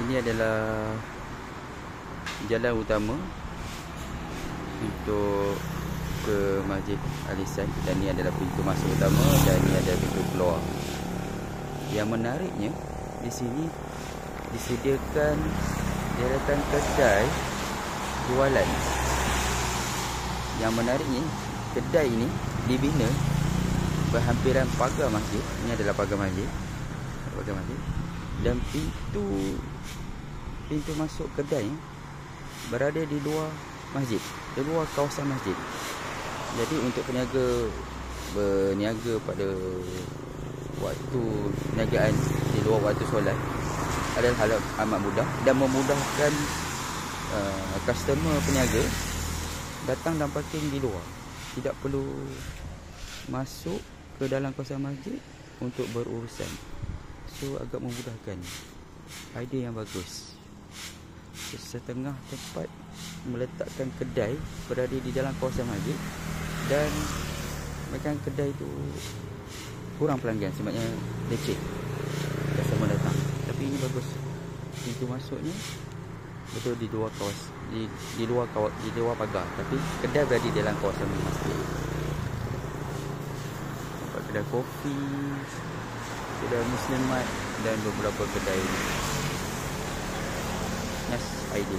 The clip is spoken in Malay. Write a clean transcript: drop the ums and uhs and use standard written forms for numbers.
Ini adalah jalan utama untuk ke Masjid Al-Ihsan, dan ini adalah pintu masuk utama dan ini adalah pintu keluar. Yang menariknya, di sini disediakan deretan kedai jualan. Yang menariknya, kedai ini dibina berhampiran pagar masjid. Ini adalah pagar masjid. Dan pintu masuk kedai berada di luar masjid, di luar kawasan masjid. Jadi untuk peniaga berniaga pada waktu perniagaan di luar waktu solat adalah hal amat mudah dan memudahkan customer peniaga datang dan parking di luar. Tidak perlu masuk ke dalam kawasan masjid untuk berurusan. So agak memudahkan. Idea yang bagus. Setengah tempat meletakkan kedai berada di dalam kawasan masjid, dan mereka kedai itu kurang pelanggan, sebabnya leceh customer datang. Tapi ini bagus, pintu masuknya betul di luar kawasan, di luar pagar, tapi kedai berada di dalam kawasan masjid. Nampak kedai kopi, kedai muslimat dan beberapa kedai. Nice idea.